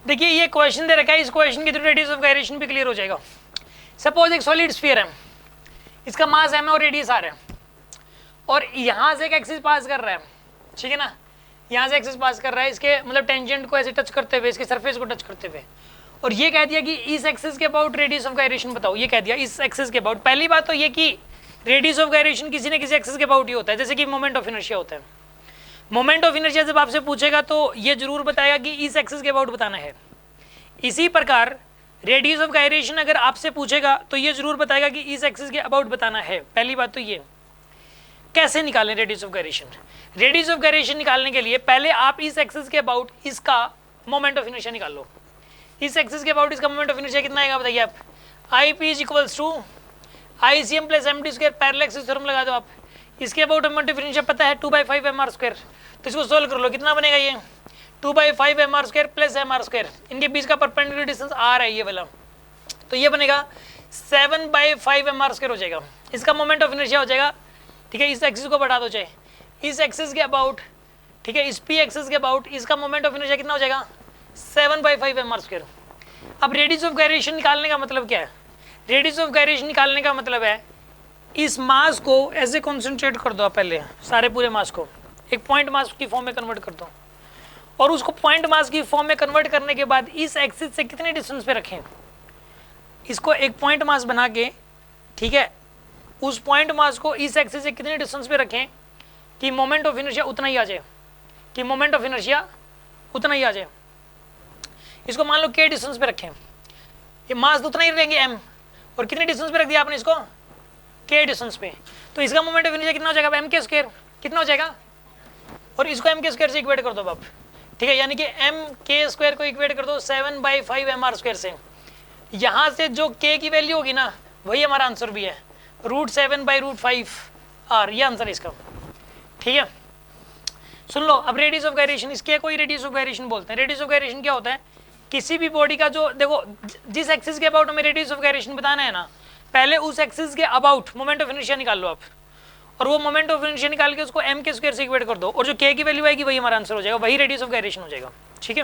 देखिए ये क्वेश्चन दे रखा है, इस क्वेश्चन के थ्रू रेडियस ऑफ गायरेशन भी क्लियर हो जाएगा। सपोज एक सॉलिड स्फीयर है, इसका मास m है और रेडियस r है, और यहाँ से एक एक्सिस पास कर रहा है, ठीक है ना, यहाँ से एक्सिस पास कर रहा है, इसके मतलब टेंजेंट को ऐसे टच करते हुए, इसके सरफेस को टच करते हुए, और ये कह दिया कि इस एक्सिस के अबाउट रेडियस ऑफ गायरेशन बताओ। ये कह दिया इस एक्सिस के अबाउट। पहली बात तो ये कि रेडियस ऑफ गायरेशन किसी न किसी एक्सिस के अबाउट ही होता है, जैसे कि मोमेंट ऑफ इनर्शिया होता है। मोमेंट ऑफ इनर्शिया जब आपसे पूछेगा तो ये जरूर बताएगा कि इस एक्सिस के अबाउट बताना है। इसी प्रकार रेडियस ऑफ गायरेशन अगर आपसे पूछेगा तो ये जरूर बताएगा कि इस एक्सिस के अबाउट बताना है। पहली बात तो ये। कैसे निकालें radius of gyration? Radius of gyration निकालने के लिए पहले आप इस एक्सिस के अबाउट इसका मोमेंट ऑफ इनर्शिया निकाल लो। इस एक्सिस के अबाउट इसका मोमेंट ऑफ इनर्शिया कितना आएगा बताइए आप? I P is equals to I C M plus M D square, parallel axis theorem लगा दो आप। इसके अबाउट मोमेंट ऑफ इनर्शिया पता है 2/5 mr स्क्वायर, तो इसको सोल्व कर लो, कितना बनेगा ये 2/5 mr square plus mr square, इनके बीच का परपेंडिकुलर डिस्टेंस r है ये वाला, तो ये बनेगा 7/5 mr स्क्वायर हो जाएगा। इसका मोमेंट ऑफ इनर्शिया हो जाएगा, ठीक है, इस एक्सिस को बढ़ा दो चाहे, इस एक्सिस के अबाउट, ठीक है, इस पी एक्सिस के अबाउट इसका मोमेंट ऑफ इनर्शिया कितना हो जाएगा 7/5 mr स्क्वायर। अब रेडियस ऑफ गायरेशन निकालने का मतलब क्या है? रेडियस ऑफ गायरेशन निकालने का मतलब है इस मास को ऐसे कॉन्सेंट्रेट कर दो, पहले सारे पूरे मास को एक पॉइंट मास की फॉर्म में कन्वर्ट कर दो, और उसको पॉइंट मास की फॉर्म में कन्वर्ट करने के बाद इस एक्सिस से कितने डिस्टेंस पे रखें, इसको एक पॉइंट मास बना के, ठीक है, उस पॉइंट मास को इस एक्सिस से कितने डिस्टेंस पे रखें कि मोमेंट ऑफ इनर्शिया उतना ही आ जाए, कि मोमेंट ऑफ इनर्शिया उतना ही आ जाए। इसको मान लो के डिस्टेंस पे रखें, ये मास तो उतना ही रहेंगे m, और कितने डिस्टेंस पे रख दिया आपने इसको के डिस्टेंस पे, तो इसका मोमेंट ऑफ इनर्शिया कितना हो जाएगा m के स्क्वायर, कितना हो जाएगा, और इसको m के स्क्वायर से इक्वेट कर दो आप, ठीक है, यानी कि m के स्क्वायर को इक्वेट कर दो 7/5 mr स्क्वायर से। यहाँ से जो k की वैल्यू होगी ना वही हमारा आंसर भी है, √7/√5 r, ये आंसर है इसका, ठीक है। सुन लो अब रेडियस ऑफ गायरेशन, इसके कोई रेडियस ऑफ गायरेशन बोलते हैं। रेडियस ऑफ गायरेशन क्या होता है? किसी भी बॉडी का जो, देखो जिस एक्सिस के अबाउट हमें रेडियस ऑफ गायरेशन बताना है ना, पहले उस एक्सिस के अबाउट मोमेंट ऑफ इनर्शिया निकाल लो आप, और वो मोमेंट ऑफ इनर्शिया निकाल के उसको m के स्क्वायर से इक्वेट कर दो, और जो k की वैल्यू आएगी वही हमारा आंसर हो जाएगा, वही रेडियस ऑफ गायरेशन हो जाएगा, ठीक है।